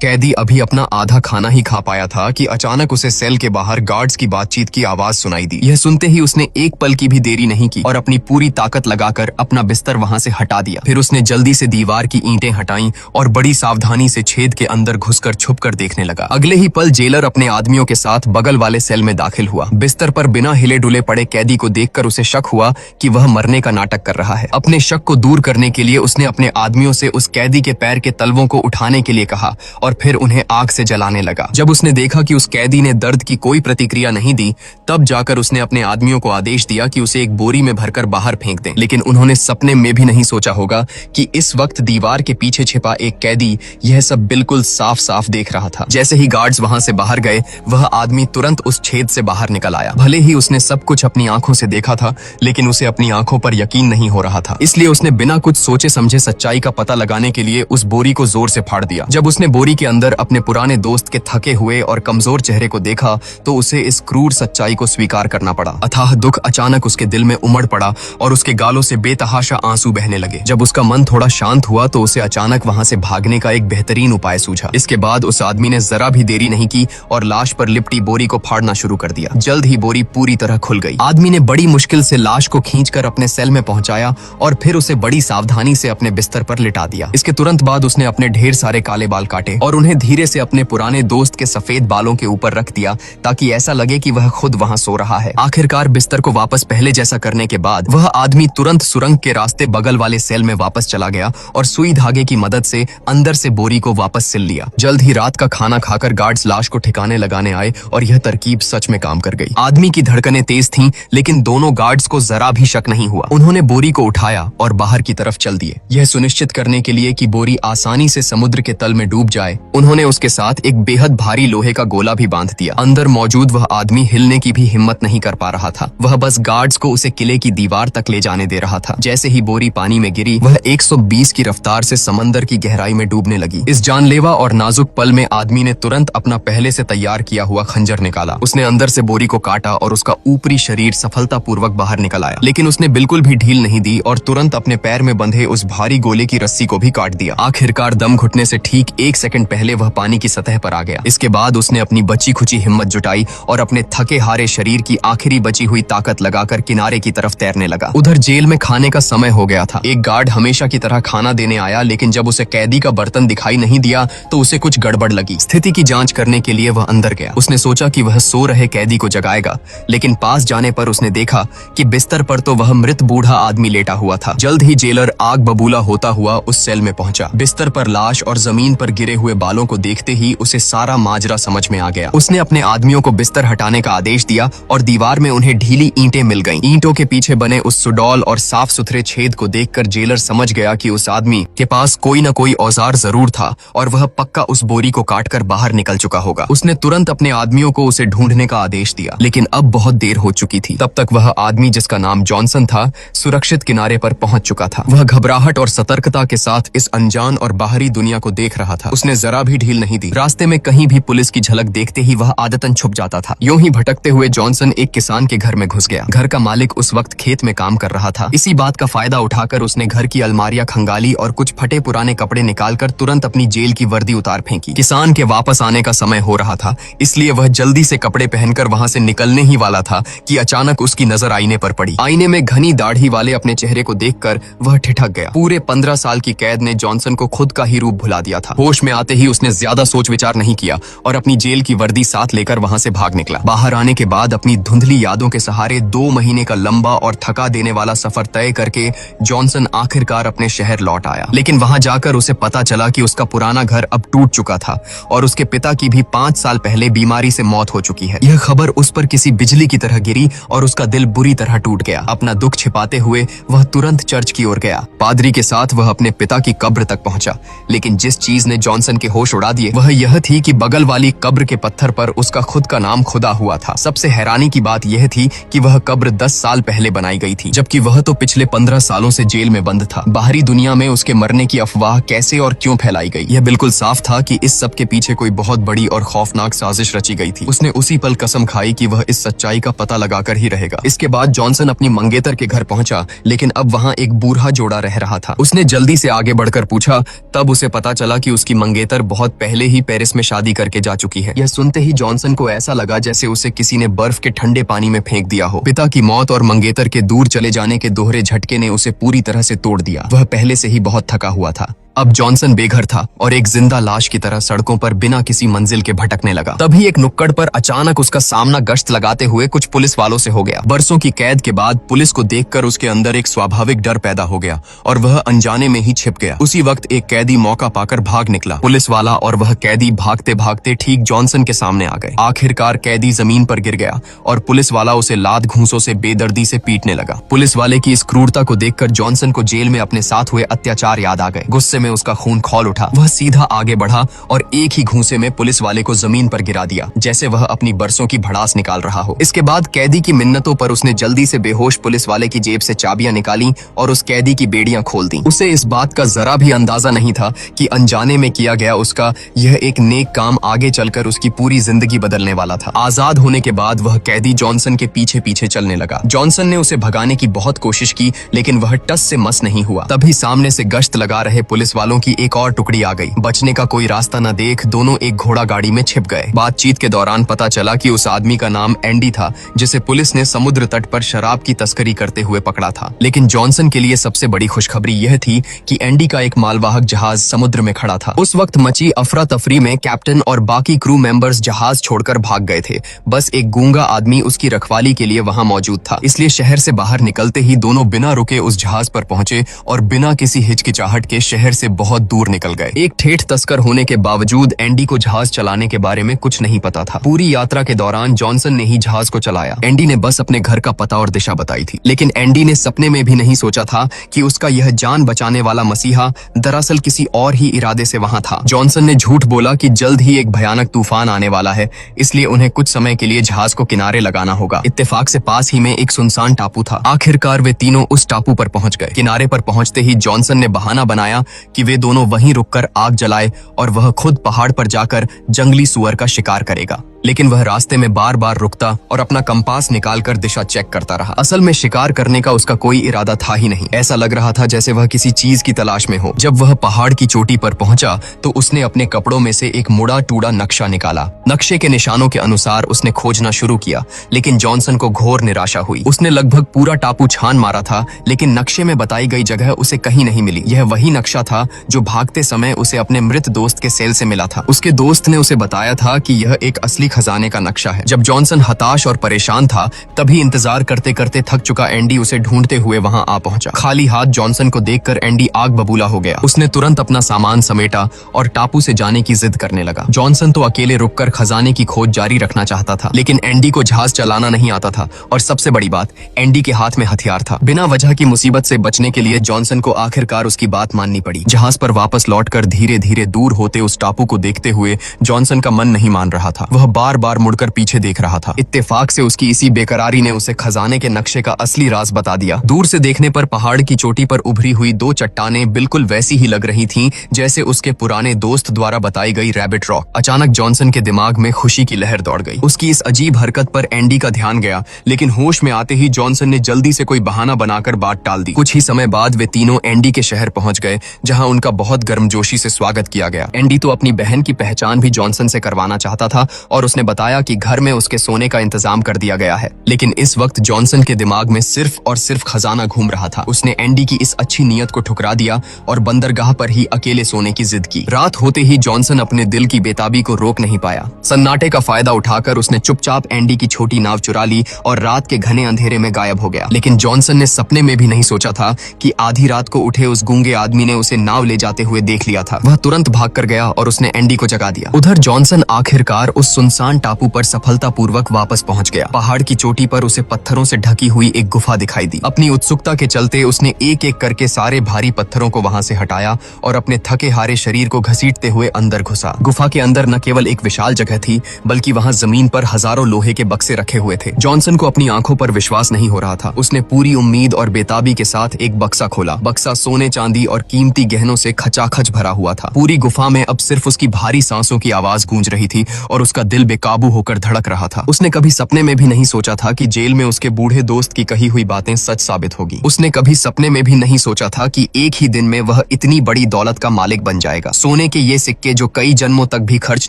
कैदी अभी अपना आधा खाना ही खा पाया था कि अचानक उसे सेल के बाहर गार्ड्स की बातचीत की आवाज सुनाई दी। यह सुनते ही उसने एक पल की भी देरी नहीं की और अपनी पूरी ताकत लगाकर अपना बिस्तर वहां से हटा दिया। फिर उसने जल्दी से दीवार की ईंटें हटाई और बड़ी सावधानी से छेद के अंदर घुसकर छुपकर देखने लगा। अगले ही पल जेलर अपने आदमियों के साथ बगल वाले सेल में दाखिल हुआ। बिस्तर पर बिना हिले डुले पड़े कैदी को देखकर उसे शक हुआ कि वह मरने का नाटक कर रहा है। अपने शक को दूर करने के लिए उसने अपने आदमियों से उस कैदी के पैर के तलवों को उठाने के लिए कहा और फिर उन्हें आग से जलाने लगा। जब उसने देखा कि उस कैदी ने दर्द की कोई प्रतिक्रिया नहीं दी, तब जाकर उसने अपने आदमियों को आदेश दिया कि उसे एक बोरी में भरकर बाहर फेंक दें। लेकिन उन्होंने सपने में भी नहीं सोचा होगा कि इस वक्त दीवार के पीछे छिपा एक कैदी यह सब बिल्कुल साफ साफ देख रहा था। जैसे ही गार्ड्स वहां से बाहर गए, वह आदमी तुरंत उस छेद से बाहर निकल आया। भले ही उसने सब कुछ अपनी आंखों से देखा था, लेकिन उसे अपनी आंखों पर यकीन नहीं हो रहा था। इसलिए उसने बिना कुछ सोचे समझे सच्चाई का पता लगाने के लिए उस बोरी को जोर से फाड़ दिया। जब उसने बोरी के अंदर अपने पुराने दोस्त के थके हुए और कमजोर चेहरे को देखा, तो उसे इस क्रूर सच्चाई को स्वीकार करना पड़ा। अथाह दुख अचानक उसके दिल में उमड़ पड़ा और उसके गालों से बेतहाशा आंसू बहने लगे। जब उसका मन थोड़ा शांत हुआ, तो उसे अचानक वहां से भागने का एक बेहतरीन उपाय सूझा। इसके बाद उस आदमी ने जरा भी देरी नहीं की और लाश पर लिपटी बोरी को फाड़ना शुरू कर दिया। जल्द ही बोरी पूरी तरह खुल गई। आदमी ने बड़ी मुश्किल से लाश को खींचकर अपने सेल में पहुंचाया और फिर उसे बड़ी सावधानी से अपने बिस्तर पर लिटा दिया। इसके तुरंत बाद उसने अपने ढेर सारे काले बाल काटे और उन्हें धीरे से अपने पुराने दोस्त के सफेद बालों के ऊपर रख दिया, ताकि ऐसा लगे कि वह खुद वहां सो रहा है। आखिरकार बिस्तर को वापस पहले जैसा करने के बाद वह आदमी तुरंत सुरंग के रास्ते बगल वाले सेल में वापस चला गया और सुई धागे की मदद से अंदर से बोरी को वापस सिल लिया। जल्द ही रात का खाना खाकर गार्ड्स लाश को ठिकाने लगाने आए और यह तरकीब सच में काम कर गई। आदमी की धड़कनें तेज थीं, लेकिन दोनों गार्ड्स को जरा भी शक नहीं हुआ। उन्होंने बोरी को उठाया और बाहर की तरफ चल दिए। यह सुनिश्चित करने के लिए कि बोरी आसानी से समुद्र के तल में डूब जाए, उन्होंने उसके साथ एक बेहद भारी लोहे का गोला भी बांध दिया। अंदर मौजूद वह आदमी हिलने की भी हिम्मत नहीं कर पा रहा था। वह बस गार्ड्स को उसे किले की दीवार तक ले जाने दे रहा था। जैसे ही बोरी पानी में गिरी, वह 120 की रफ्तार से समंदर की गहराई में डूबने लगी। इस जानलेवा और नाजुक पल में आदमी ने तुरंत अपना पहले से तैयार किया हुआ खंजर निकाला। उसने अंदर से बोरी को काटा और उसका ऊपरी शरीर सफलतापूर्वक बाहर निकल आया। लेकिन उसने बिल्कुल भी ढील नहीं दी और तुरंत अपने पैर में बंधे उस भारी गोले की रस्सी को भी काट दिया। आखिरकार दम घुटने से ठीक 1 सेकंड पहले वह पानी की सतह पर आ गया। इसके बाद उसने अपनी बची खुची हिम्मत जुटाई और अपने थके हारे शरीर की आखिरी बची हुई ताकत लगाकर किनारे की तरफ तैरने लगा। उधर जेल में खाने का समय हो गया था। एक गार्ड हमेशा की तरह खाना देने आया, लेकिन जब उसे कैदी का बर्तन दिखाई नहीं दिया, तो उसे कुछ गड़बड़ लगी। स्थिति की जांच करने के लिए वह अंदर गया। उसने सोचा कि वह सो रहे कैदी को जगाएगा, लेकिन पास जाने पर उसने देखा कि बिस्तर पर तो वह मृत बूढ़ा आदमी लेटा हुआ था। जल्द ही जेलर आग बबूला होता हुआ उस सेल में पहुंचा। बिस्तर पर लाश और जमीन पर गिरे हुए बालों को देखते ही उसे सारा माजरा समझ में आ गया। उसने अपने आदमियों को बिस्तर हटाने का आदेश दिया और दीवार में उन्हें ढीली ईंटें मिल गईं। ईंटों के पीछे बने उस सुडौल और साफ सुथरे छेद को देखकर जेलर समझ गया कि उस आदमी के पास कोई न कोई औजार जरूर था और वह पक्का उस बोरी को काटकर बाहर निकल चुका होगा। उसने तुरंत अपने आदमियों को उसे ढूंढने का आदेश दिया, लेकिन अब बहुत देर हो चुकी थी। तब तक वह आदमी, जिसका नाम जॉनसन था, सुरक्षित किनारे पर पहुंच चुका था। वह घबराहट और सतर्कता के साथ इस अनजान और बाहरी दुनिया को देख रहा था। उसने जरा भी ढील नहीं दी। रास्ते में कहीं भी पुलिस की झलक देखते ही वह आदतन छुप जाता था। यूं ही भटकते हुए जॉनसन एक किसान के घर में घुस गया। घर का मालिक उस वक्त खेत में काम कर रहा था। इसी बात का फायदा उठाकर उसने घर की अलमारियां खंगाली और कुछ फटे पुराने कपड़े निकालकर तुरंत अपनी जेल की वर्दी उतार फेंकी। किसान के वापस आने का समय हो रहा था, इसलिए वह जल्दी से कपड़े पहनकर वहां से निकलने ही वाला था कि अचानक उसकी नजर आईने पर पड़ी। आईने में घनी दाढ़ी वाले अपने चेहरे को देखकर वह ठिठक गया। पूरे 15 साल की कैद ने जॉनसन को खुद का ही रूप भुला दिया था। होश में आते ही उसने ज्यादा सोच विचार नहीं किया और अपनी जेल की वर्दी साथ लेकर वहां से भाग निकला। बाहर आने के बाद अपनी धुंधली यादों के सहारे 2 महीने का लंबा और थका देने वाला सफर तय करके जॉनसन आखिरकार अपने शहर लौट आया। लेकिन वहां जाकर उसे पता चला कि उसका पुराना घर अब टूट चुका था और उसके पिता की भी 5 साल पहले बीमारी से मौत हो चुकी है। यह खबर उस पर किसी बिजली की तरह गिरी और उसका दिल बुरी तरह टूट गया। अपना दुख छिपाते हुए वह तुरंत चर्च की ओर गया। पादरी के साथ वह अपने पिता की कब्र तक पहुंचा, लेकिन जिस चीज ने जॉनसन के होश उड़ा दिए वह यह थी कि बगल वाली कब्र के पत्थर पर उसका खुद का नाम खुदा हुआ था। सबसे हैरानी की बात यह थी कि वह कब्र 10 साल पहले बनाई गई थी, जबकि वह तो पिछले 15 सालों से जेल में बंद था। बाहरी दुनिया में उसके मरने की अफवाह कैसे और क्यों फैलाई गई, यह बिल्कुल साफ था कि इस सब के पीछे कोई बहुत बड़ी और खौफनाक साजिश रची गई थी। उसने उसी पल कसम खाई कि वह इस सच्चाई का पता लगाकर ही रहेगा। इसके बाद जॉनसन अपनी मंगेतर के घर पहुंचा, लेकिन अब वहां एक बूढ़ा जोड़ा रह रहा था। उसने जल्दी से आगे बढ़कर पूछा, तब उसे पता चला कि उसकी मंगेतर बेहतर बहुत पहले ही पेरिस में शादी करके जा चुकी है। यह सुनते ही जॉनसन को ऐसा लगा जैसे उसे किसी ने बर्फ के ठंडे पानी में फेंक दिया हो। पिता की मौत और मंगेतर के दूर चले जाने के दोहरे झटके ने उसे पूरी तरह से तोड़ दिया। वह पहले से ही बहुत थका हुआ था। अब जॉनसन बेघर था और एक जिंदा लाश की तरह सड़कों पर बिना किसी मंजिल के भटकने लगा। तभी एक नुक्कड़ पर अचानक उसका सामना गश्त लगाते हुए कुछ पुलिस वालों से हो गया। बरसों की कैद के बाद पुलिस को देखकर उसके अंदर एक स्वाभाविक डर पैदा हो गया और वह अनजाने में ही छिप गया। उसी वक्त एक कैदी मौका पाकर भाग निकला। पुलिस वाला और वह कैदी भागते भागते ठीक जॉनसन के सामने आ गए। आखिरकार कैदी जमीन पर गिर गया और पुलिस वाला उसे लात घूंसों से बेदर्दी से पीटने लगा। पुलिस वाले की इस क्रूरता को देखकर जॉनसन को जेल में अपने साथ हुए अत्याचार याद आ गए। गुस्से में उसका खून खौल उठा। वह सीधा आगे बढ़ा और एक ही घूंसे में पुलिस वाले को जमीन पर गिरा दिया, जैसे वह अपनी बरसों की भड़ास निकाल रहा हो। इसके बाद कैदी की मिन्नतों पर उसने जल्दी से बेहोश पुलिस वाले की जेब से चाबियां निकाली और उस कैदी की बेड़ियां खोल दी। उसे इस बात का जरा भी अंदाजा नहीं था कि अनजाने में किया गया उसका यह एक नेक काम आगे चलकर उसकी पूरी जिंदगी बदलने वाला था। आजाद होने के बाद वह कैदी जॉनसन के पीछे पीछे चलने लगा। जॉनसन ने उसे भगाने की बहुत कोशिश की, लेकिन वह टस से मस नहीं हुआ। तभी सामने से गश्त लगा रहे पुलिस वालों की एक और टुकड़ी आ गई। बचने का कोई रास्ता न देख दोनों एक घोड़ा गाड़ी में छिप गए। बातचीत के दौरान पता चला कि उस आदमी का नाम एंडी था, जिसे पुलिस ने समुद्र तट पर शराब की तस्करी करते हुए पकड़ा था। लेकिन जॉनसन के लिए सबसे बड़ी खुशखबरी यह थी कि एंडी का एक मालवाहक जहाज समुद्र में खड़ा था। उस वक्त मची अफरा तफरी में कैप्टन और बाकी क्रू मेंबर्स जहाज छोड़कर भाग गए थे। बस एक गूंगा आदमी उसकी रखवाली के लिए वहां मौजूद था। इसलिए शहर से बाहर निकलते ही दोनों बिना रुके उस जहाज पर पहुंचे और बिना किसी हिचकिचाहट के शहर से बहुत दूर निकल गए। एक ठेठ तस्कर होने के बावजूद एंडी को जहाज चलाने के बारे में कुछ नहीं पता था। पूरी यात्रा के दौरान जॉनसन ने ही जहाज को चलाया। एंडी ने बस अपने घर का पता और दिशा बताई थी। लेकिन एंडी ने सपने में भी नहीं सोचा था कि उसका यह जान बचाने वाला मसीहा दरअसल किसी और ही इरादे से वहां था। जॉनसन ने झूठ बोला कि जल्द ही एक भयानक तूफान आने वाला है, इसलिए उन्हें कुछ समय के लिए जहाज को किनारे लगाना होगा। इत्तेफाक से पास ही में एक सुनसान टापू था। आखिरकार वे तीनों उस टापू पर पहुंच गए। किनारे पर पहुंचते ही जॉनसन ने बहाना बनाया कि वे दोनों वहीं रुककर आग जलाए और वह खुद पहाड़ पर जाकर जंगली सुअर का शिकार करेगा। लेकिन वह रास्ते में बार बार रुकता और अपना कंपास निकालकर दिशा चेक करता रहा। असल में शिकार करने का उसका कोई इरादा था ही नहीं। ऐसा लग रहा था जैसे वह किसी चीज की तलाश में हो। जब वह पहाड़ की चोटी पर पहुंचा तो उसने अपने कपड़ों में से एक मुड़ा टूड़ा नक्शा निकाला। नक्शे के निशानों के अनुसार उसने खोजना शुरू किया, लेकिन जॉनसन को घोर निराशा हुई। उसने लगभग पूरा टापू छान मारा था, लेकिन नक्शे में बताई गई जगह उसे कहीं नहीं मिली। यह वही नक्शा था जो भागते समय उसे अपने मृत दोस्त के सेल से मिला था। उसके दोस्त ने उसे बताया था कि यह एक असली खजाने का नक्शा है। जब जॉनसन हताश और परेशान था, तभी इंतजार करते करते थक चुका एंडी उसे ढूंढते हुए वहां आ पहुंचा। खाली हाथ जॉनसन को देखकर एंडी आग बबूला हो गया। उसने तुरंत अपना सामान समेटा और टापू से जाने की जिद करने लगा। जॉनसन तो अकेले रुककर खजाने की खोज जारी रखना चाहता था, लेकिन एंडी को जहाज चलाना नहीं आता था और सबसे बड़ी बात, एंडी के हाथ में हथियार था। बिना वजह की मुसीबत से बचने के लिए जॉनसन को आखिरकार उसकी बात माननी पड़ी। जहाज पर वापस लौटकर धीरे धीरे दूर होते उस टापू को देखते हुए जॉनसन का मन नहीं मान रहा था। वह बार बार मुड़कर पीछे देख रहा था। इत्तेफाक से उसकी इसी बेकरारी ने उसे खजाने के नक्शे का असली राज बता दिया। दूर से देखने पर पहाड़ की चोटी पर उभरी हुई दो चट्टानें बिल्कुल वैसी ही लग रही थीं जैसे उसके पुराने दोस्त द्वारा बताई गई रैबिट रॉक। अचानक जॉनसन के दिमाग में खुशी की लहर दौड़ गई। उसकी इस अजीब हरकत पर एंडी का ध्यान गया, लेकिन होश में आते ही जॉनसन ने जल्दी से कोई बहाना बनाकर बात टाल दी। कुछ ही समय बाद वे तीनों एंडी के शहर पहुंच गए, जहां उनका बहुत गर्मजोशी से स्वागत किया गया। एंडी तो अपनी बहन की पहचान भी जॉनसन से करवाना चाहता था और उसने बताया कि घर में उसके सोने का इंतजाम कर दिया गया है। लेकिन इस वक्त जॉनसन के दिमाग में सिर्फ और सिर्फ खजाना घूम रहा था। उसने एंडी की इस अच्छी नीयत को ठुकरा दिया और बंदरगाह पर ही अकेले सोने की जिद की। रात होते ही जॉनसन अपने दिल की बेताबी को रोक नहीं पाया। सन्नाटे का फायदा उठाकर उसने चुपचाप एंडी की छोटी नाव चुरा ली और रात के घने अंधेरे में गायब हो गया। लेकिन जॉनसन ने सपने में भी नहीं सोचा था कि आधी रात को उठे उस गूंगे आदमी ने उसे नाव ले जाते हुए देख लिया था। वह तुरंत भाग कर गया और उसने एंडी को जगा दिया। उधर जॉनसन आखिरकार उस सुनसान टापू पर सफलतापूर्वक वापस पहुंच गया। पहाड़ की चोटी पर उसे पत्थरों से ढकी हुई एक गुफा दिखाई दी। अपनी उत्सुकता के चलते उसने एक एक करके सारे भारी पत्थरों को वहां से हटाया और अपने थके हारे शरीर को घसीटते हुए अंदर घुसा। गुफा के अंदर न केवल एक विशाल जगह थी, बल्कि वहां जमीन पर हजारों लोहे के बक्से रखे हुए थे। जॉनसन को अपनी आंखों पर विश्वास नहीं हो रहा था। उसने पूरी उम्मीद और बेताबी के साथ एक बक्सा खोला। बक्सा सोने चांदी और कीमती गहनों से खचाखच भरा हुआ था। पूरी गुफा में अब सिर्फ उसकी भारी सांसों की आवाज गूंज रही थी और उसका दिल दिल बेकाबू होकर धड़क रहा था। उसने कभी सपने में भी नहीं सोचा था कि जेल में उसके बूढ़े दोस्त की कही हुई बातें सच साबित होगी। उसने कभी सपने में भी नहीं सोचा था कि एक ही दिन में वह इतनी बड़ी दौलत का मालिक बन जाएगा। सोने के ये सिक्के जो कई जन्मों तक भी खर्च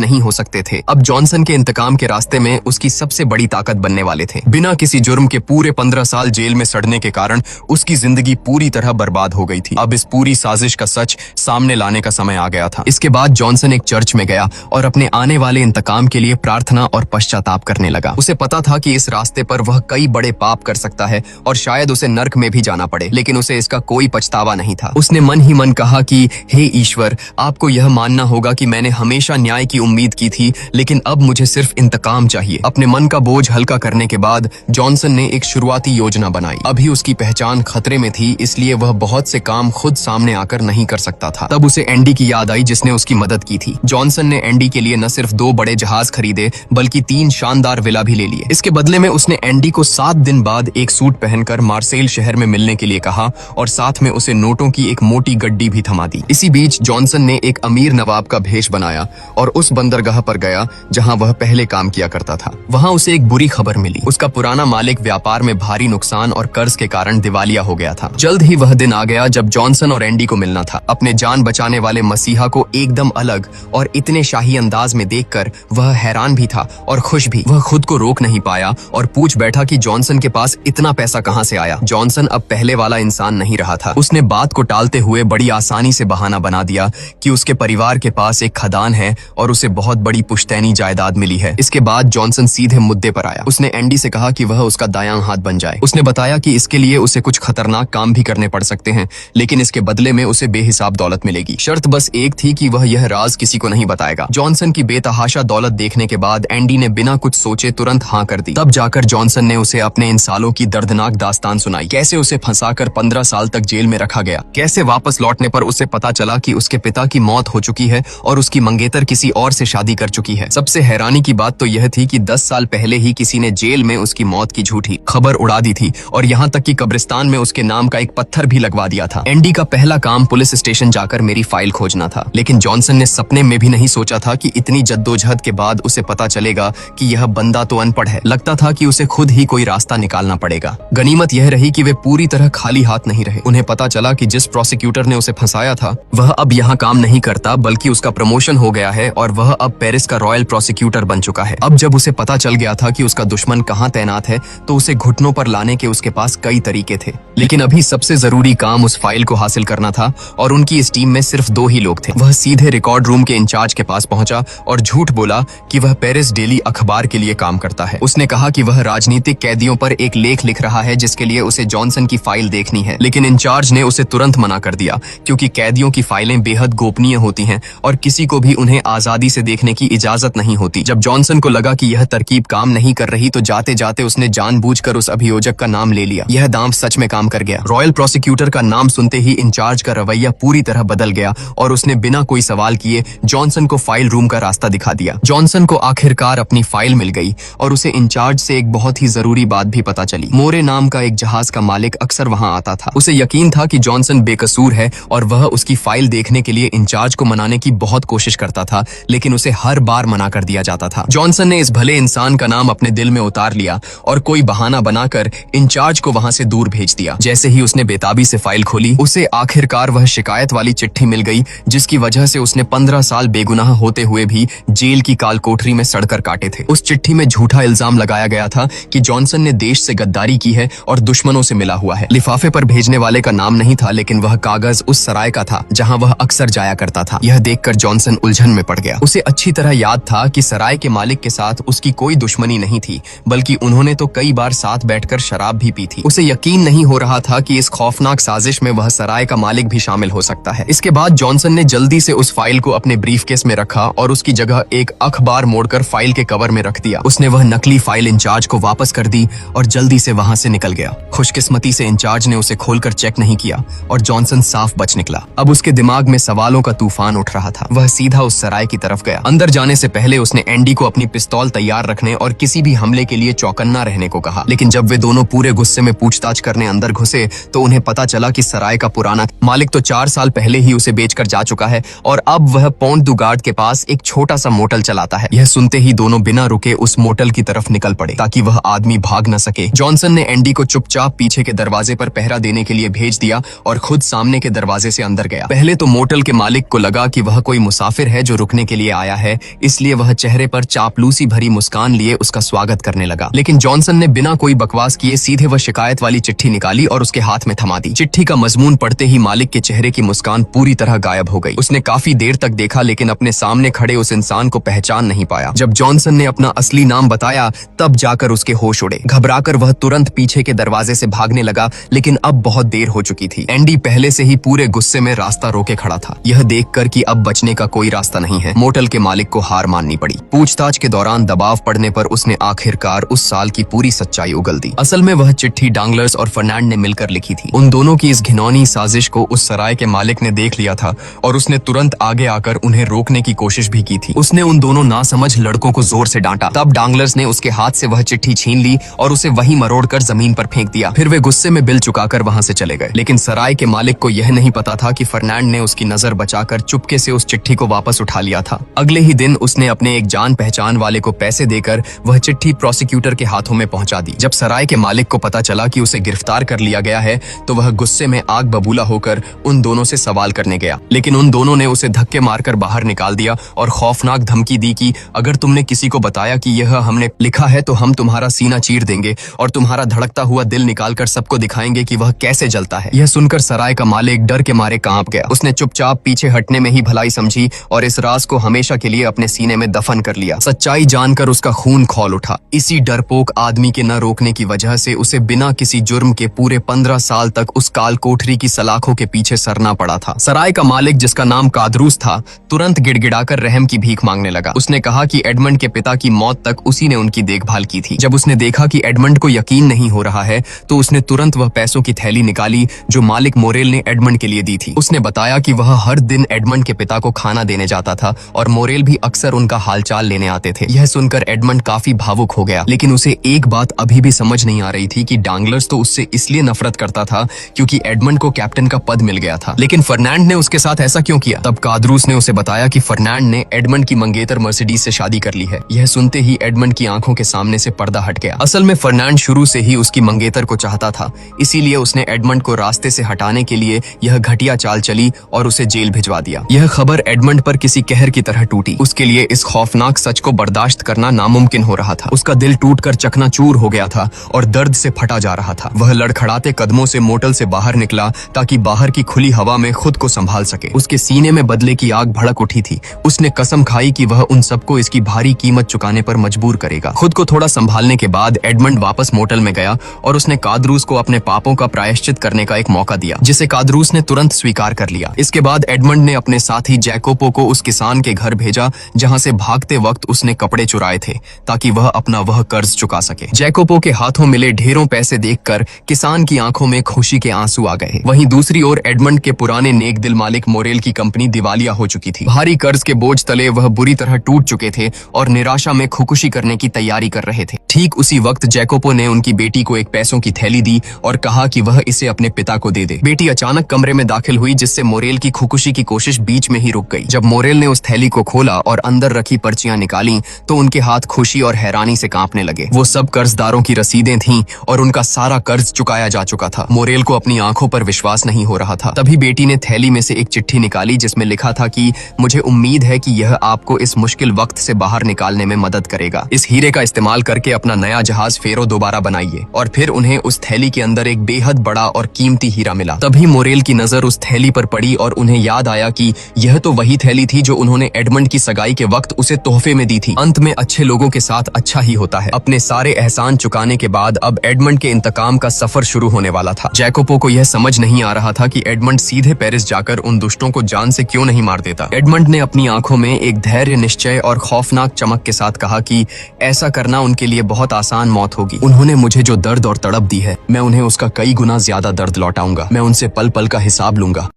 नहीं हो सकते थे, अब जॉनसन के इंतकाम के रास्ते में उसकी सबसे बड़ी ताकत बनने वाले थे। बिना किसी जुर्म के पूरे 15 साल जेल में सड़ने के कारण उसकी जिंदगी पूरी तरह बर्बाद हो गई थी। अब इस पूरी साजिश का सच सामने लाने का समय आ गया था। इसके बाद जॉनसन एक चर्च में गया और अपने आने वाले इंतकाम के लिए प्रार्थना और पश्चाताप करने लगा। उसे पता था कि इस रास्ते पर वह कई बड़े पाप कर सकता है और शायद उसे नर्क में भी जाना पड़े, लेकिन उसे इसका कोई पछतावा नहीं था। उसने मन ही मन कहा कि हे ईश्वर, आपको यह मानना होगा कि मैंने हमेशा न्याय की उम्मीद की थी, लेकिन अब मुझे सिर्फ इंतकाम चाहिए। अपने मन का बोझ हल्का करने के बाद जॉनसन ने एक शुरुआती योजना बनाई। अभी उसकी पहचान खतरे में थी, इसलिए वह बहुत से काम खुद सामने आकर नहीं कर सकता था। तब उसे एंडी की याद आई जिसने उसकी मदद की थी। जॉनसन ने एंडी के लिए न सिर्फ 2 बड़े जहाज खरीदे बल्कि 3 शानदार विला भी ले लिए। इसके बदले में उसने एंडी को 7 दिन बाद एक सूट पहनकर मार्सेल शहर में मिलने के लिए कहा और साथ में उसे नोटों की एक मोटी गड्डी भी थमा दी। इसी बीच जॉनसन ने एक अमीर नवाब का भेष बनाया और उस बंदरगाह पर गया जहां वह पहले काम किया करता था। वहां उसे एक बुरी खबर मिली। उसका पुराना मालिक व्यापार में भारी नुकसान और कर्ज के कारण दिवालिया हो गया था। जल्द ही वह दिन आ गया जब जॉनसन और एंडी को मिलना था। अपने जान बचाने वाले मसीहा को एकदम अलग और इतने शाही अंदाज में देखकर वह हैरान भी था और खुश भी। वह खुद को रोक नहीं पाया और पूछ बैठा कि जॉनसन के पास इतना पैसा कहां से आया। जॉनसन अब पहले वाला इंसान नहीं रहा था। उसने बात को टालते हुए बड़ी आसानी से बहाना बना दिया कि उसके परिवार के पास एक खदान है और उसे बहुत बड़ी पुश्तैनी जायदाद मिली है। इसके बाद जॉनसन सीधे मुद्दे पर आया। उसने एंडी से कहा कि वह उसका दायां हाथ बन जाए। उसने बताया कि इसके लिए उसे कुछ खतरनाक काम भी करने पड़ सकते हैं, लेकिन इसके बदले में उसे बेहिसाब दौलत मिलेगी। शर्त बस एक थी कि वह यह राज किसी को नहीं बताएगा। जॉनसन की बेतहाशा दौलत देखने के बाद एंडी ने बिना कुछ सोचे तुरंत हाँ कर दी। तब जाकर जॉनसन ने उसे अपने इन सालों की दर्दनाक दास्तान सुनाई। कैसे उसे फंसाकर 15 साल तक जेल में रखा गया, कैसे वापस लौटने पर उसे पता चला कि उसके पिता की मौत हो चुकी है और उसकी मंगेतर किसी और से शादी कर चुकी है। सबसे हैरानी की बात तो यह थी कि 10 साल पहले ही किसी ने जेल में उसकी मौत की झूठी खबर उड़ा दी थी और यहाँ तक कि कब्रिस्तान में उसके नाम का एक पत्थर भी लगवा दिया था। एंडी का पहला काम पुलिस स्टेशन जाकर मेरी फाइल खोजना था, लेकिन जॉनसन ने सपने में भी नहीं सोचा था कि इतनी जद्दोजहद के बाद उसे पता चलेगा कि यह बंदा तो अनपढ़ है। लगता था कि उसे खुद ही कोई रास्ता निकालना पड़ेगा। गनीमत यह रही कि वे पूरी तरह खाली हाथ नहीं रहे। उन्हें पता चला कि जिस प्रोसिक्यूटर ने उसे फंसाया था वह अब यहाँ काम नहीं करता, बल्कि उसका प्रमोशन हो गया है और वह अब पेरिस का रॉयल प्रोसिक्यूटर बन चुका है। अब जब उसे पता चल गया था कि उसका दुश्मन कहाँ तैनात है, तो उसे घुटनों पर लाने के उसके पास कई तरीके थे, लेकिन अभी सबसे जरूरी काम उस फाइल को हासिल करना था और उनकी इस टीम में सिर्फ 2 ही लोग थे। वह सीधे रिकॉर्ड रूम के इंचार्ज के पास पहुंचा और झूठ बोला कि वह पेरिस डेली अखबार के लिए काम करता है। उसने कहा कि वह राजनीतिक कैदियों पर एक लेख लिख रहा है जिसके लिए उसे जॉनसन की फाइल देखनी है, लेकिन इंचार्ज ने उसे तुरंत मना कर दिया क्योंकि कैदियों की फाइलें बेहद गोपनीय होती हैं और किसी को भी उन्हें आजादी से देखने की इजाजत नहीं होती। जब जॉनसन को लगा कि यह तरकीब काम नहीं कर रही तो जाते जाते उसने जानबूझकर उस अभियोजक का नाम ले लिया। यह दांव सच में काम कर गया। रॉयल प्रोसिक्यूटर का नाम सुनते ही इंचार्ज का रवैया पूरी तरह बदल गया और उसने बिना कोई सवाल किए जॉनसन को फाइल रूम का रास्ता दिखा दिया। जॉनसन को आखिरकार अपनी फाइल मिल गई और उसे इंचार्ज से एक बहुत ही जरूरी बात भी पता चली। मोरे नाम का एक जहाज का मालिक अक्सर वहां आता था। उसे यकीन था कि जॉनसन बेकसूर है और वह उसकी फाइल देखने के लिए इंचार्ज को मनाने की बहुत कोशिश करता था, लेकिन उसे हर बार मना कर दिया जाता था। जॉनसन ने इस भले इंसान का नाम अपने दिल में उतार लिया और कोई बहाना बनाकर इंचार्ज को वहां से दूर भेज दिया। जैसे ही उसने बेताबी से फाइल खोली, उसे आखिरकार वह शिकायत वाली चिट्ठी मिल गई जिसकी वजह से उसने 15 साल बेगुनाह होते हुए भी जेल की काल कोठरी में सड़कर काटे थे। उस चिट्ठी में झूठा इल्जाम लगाया गया था कि जॉनसन ने देश से गद्दारी की है और दुश्मनों से मिला हुआ है। लिफाफे पर भेजने वाले का नाम नहीं था, लेकिन वह कागज उस सराय का था जहां वह अक्सर जाया करता था। यह देखकर जॉनसन उलझन में पड़ गया। उसे अच्छी तरह याद था कि सराय के मालिक के साथ उसकी कोई दुश्मनी नहीं थी, बल्कि उन्होंने तो कई बार साथ बैठकर शराब भी पी थी। उसे यकीन नहीं हो रहा था कि इस खौफनाक साजिश में वह सराय का मालिक भी शामिल हो सकता है। इसके बाद जॉनसन ने जल्दी से उस फाइल को अपने ब्रीफकेस में रखा और उसकी जगह एक अखबार मोड़कर फाइल के कवर में रख दिया। उसने वह नकली फाइल इंचार्ज को वापस कर दी और जल्दी से वहां से निकल गया। खुशकिस्मती से इंचार्ज ने उसे खोलकर चेक नहीं किया और जॉनसन साफ बच निकला। अब उसके दिमाग में सवालों का तूफान उठ रहा था। वह सीधा उस सराय की तरफ गया। अंदर जाने से पहले उसने एंडी को अपनी पिस्तौल तैयार रखने और किसी भी हमले के लिए चौकन्ना रहने को कहा, लेकिन जब वे दोनों पूरे गुस्से में पूछताछ करने अंदर घुसे तो उन्हें पता चला कि सराय का पुराना मालिक तो 4 साल पहले ही उसे बेचकर जा चुका है और अब वह पोंट दु गार्ड के पास एक छोटा सा मोटल चलाता है। यह यह सुनते ही दोनों बिना रुके उस मोटल की तरफ निकल पड़े ताकि वह आदमी भाग न सके। जॉनसन ने एंडी को चुपचाप पीछे के दरवाजे पर पहरा देने के लिए भेज दिया और खुद सामने के दरवाजे से अंदर गया। पहले तो मोटल के मालिक को लगा कि वह कोई मुसाफिर है जो रुकने के लिए आया है, इसलिए वह चेहरे पर चापलूसी भरी मुस्कान लिए उसका स्वागत करने लगा। लेकिन जॉनसन ने बिना कोई बकवास किए सीधे वह शिकायत वाली चिट्ठी निकाली और उसके हाथ में थमा दी। चिट्ठी का मजमून पढ़ते ही मालिक के चेहरे की मुस्कान पूरी तरह गायब हो गई। उसने काफी देर तक देखा लेकिन अपने सामने खड़े उस इंसान को पहचान नहीं पाया। जब जॉनसन ने अपना असली नाम बताया तब जाकर उसके होश उड़े। घबराकर वह तुरंत पीछे के दरवाजे से भागने लगा, लेकिन अब बहुत देर हो चुकी थी। एंडी पहले से ही पूरे गुस्से में रास्ता रोके खड़ा था। यह देखकर कि अब बचने का कोई रास्ता नहीं है, मोटल के मालिक को हार माननी पड़ी। पूछताछ के दौरान दबाव पड़ने पर उसने आखिरकार उस साल की पूरी सच्चाई उगल दी। असल में वह चिट्ठी डांगलर्स और फर्नांड ने मिलकर लिखी थी। उन दोनों की इस घिनौनी साजिश को उस सराय के मालिक ने देख लिया था और उसने तुरंत आगे आकर उन्हें रोकने की कोशिश भी की थी। उसने उन दोनों नासमझ लड़कों को जोर से डांटा। तब डांगलर्स ने उसके हाथ से वह चिट्ठी छीन ली और उसे वहीं मरोड़कर जमीन पर फेंक दिया। फिर वे गुस्से में बिल चुकाकर वहां से चले गए। लेकिन सराय के मालिक को यह नहीं पता था कि फर्नांड ने उसकी नजर बचाकर चुपके से उस चिट्ठी को वापस उठा लिया था। अगले ही दिन उसने अपने एक जान पहचान वाले को पैसे देकर वह चिट्ठी प्रोसिक्यूटर के हाथों में पहुंचा दी। जब सराय के मालिक को पता चला कि उसे गिरफ्तार कर लिया गया है तो वह गुस्से में आग बबूला होकर उन दोनों से सवाल करने गया, लेकिन उन दोनों ने उसे धक्के मारकर बाहर निकाल दिया और खौफनाक धमकी दी कि अगर तुमने किसी को बताया कि यह हमने लिखा है तो हम तुम्हारा सीना चीर देंगे और तुम्हारा धड़कता हुआ दिल निकालकर सबको दिखाएंगे कि वह कैसे जलता है। यह सुनकर सराय का मालिक डर के मारे कांप गया। उसने चुपचाप पीछे हटने में ही भलाई समझी और इस राज को हमेशा के लिए अपने सीने में दफन कर लिया। सच्चाई जानकर उसका खून खौल उठा। इसी डरपोक आदमी के न रोकने की वजह से उसे बिना किसी जुर्म के पूरे 15 साल तक उस काल कोठरी की सलाखों के पीछे सरना पड़ा था। सराय का मालिक, जिसका नाम कादरूस था, तुरंत गिड़गिड़ाकर रहम की भीख मांगने लगा। उसने कहा कि एडमंड के पिता की मौत तक उसी ने उनकी देखभाल की थी। जब उसने देखा कि एडमंड को यकीन नहीं हो रहा है तो उसने तुरंत वह पैसों की थैली निकाली जो मालिक मोरेल ने एडमंड के लिए दी थी। उसने बताया कि वह हर दिन एडमंड के पिता को खाना देने जाता था और मोरेल भी अक्सर उनका हालचाल लेने आते थे। यह सुनकर एडमंड काफी भावुक हो गया, लेकिन उसे एक बात अभी भी समझ नहीं आ रही थी कि डांगलर्स तो उससे इसलिए नफरत करता था क्योंकि एडमंड को कैप्टन का पद मिल गया था, लेकिन फर्नांड ने उसके साथ ऐसा क्यों किया। तब कादरूस ने उसे बताया कि फर्नांड ने एडमंड की मंगेतर मर्सिडीज से शादी कर ली है। यह सुनते ही एडमंड की आंखों के सामने से पर्दा हट गया। असल में फर्नांड शुरू से ही उसकी मंगेतर को चाहता था, इसीलिए उसने एडमंड को रास्ते से हटाने के लिए यह घटिया चाल चली और उसे जेल भिजवा दिया। यह खबर एडमंड पर किसी कहर की तरह टूटी। उसके लिए इस खौफनाक सच को बर्दाश्त करना नामुमकिन हो रहा था। उसका दिल टूटकर चकनाचूर हो गया था और दर्द से फटा जा रहा था। वह लड़खड़ाते कदमों से मोटल से बाहर निकला ताकि बाहर की खुली हवा में खुद को संभाल सके। उसके सीने में बदले की आग भड़क उठी थी। उसने कसम खाई कि वह उन सबको इसकी भारी कीमत चुकाने पर मजबूर करेगा। खुद को थोड़ा संभालने के बाद एडमंड वापस मोटल में गया और उसने कादरूस को अपने पापों का प्रायश्चित करने का एक मौका दिया, जिसे कादरूस ने तुरंत स्वीकार कर लिया। इसके बाद एडमंड ने अपने साथी जैकोपो को उस किसान के घर भेजा जहां से भागते वक्त उसने कपड़े चुराए थे ताकि वह अपना वह कर्ज चुका सके। जैकोपो के हाथों मिले ढेरों पैसे देखकर किसान की आंखों में खुशी के आंसू आ गए। वहीं दूसरी ओर एडमंड के पुराने नेक दिल मालिक मोरेल की कंपनी दिवालिया हो चुकी थी। भारी कर्ज के बोझ तले वह बुरी तरह टूट चुके थे और निराशा में खुदकुशी करने की तैयारी कर रहे थे। ठीक उसी वक्त जैकोपो ने उनकी बेटी को एक पैसों की थैली दी और कहा कि वह इसे अपने पिता को दे दे। बेटी अचानक कमरे में दाखिल हुई, जिससे मोरेल की खुदकुशी की कोशिश बीच में ही रुक गई। जब मोरेल ने उस थैली को खोला और अंदर रखी पर्चियां निकाली तो उनके हाथ खुशी और हैरानी से कांपने लगे। वो सब कर्जदारों की रसीदें थीं और उनका सारा कर्ज चुकाया जा चुका था। मोरेल को अपनी आंखों पर विश्वास नहीं हो रहा था। तभी बेटी ने थैली में से एक चिट्ठी निकाली जिसमें लिखा था कि मुझे उम्मीद है कि यह आपको इस मुश्किल वक्त से बाहर निकालने में मदद करेगा। इस हीरे का इस्तेमाल करके अपना नया जहाज फेरो दोबारा बनाइए। और फिर उन्हें उस थैली के अंदर एक बेहद बड़ा और कीमती हीरा मिला। तभी मोरेल की नजर उस थैली पर पड़ी और उन्हें याद आया कि यह तो वही थैली थी जो उन्होंने एडमंड की सगाई के वक्त उसे तोहफे में दी थी। अंत में अच्छे लोगों के साथ अच्छा ही होता है। अपने सारे एहसान चुकाने के बाद अब एडमंड के इंतकाम का सफर शुरू होने वाला था। जैकोपो को यह समझ नहीं आ रहा था कि एडमंड सीधे पेरिस जाकर उन दुष्टों को जान से क्यों नहीं मार देता। एडमंड ने अपनी आंखों में एक धैर्य, निश्चय और खौफनाक चमक के साथ कहा कि ऐसा करना उनके लिए बहुत आसान मौत होगी। उन्होंने मुझे जो दर्द और तड़प दी है, मैं उन्हें उसका कई गुना ज्यादा दर्द लौटाऊंगा। मैं उनसे पल पल का हिसाब लूंगा।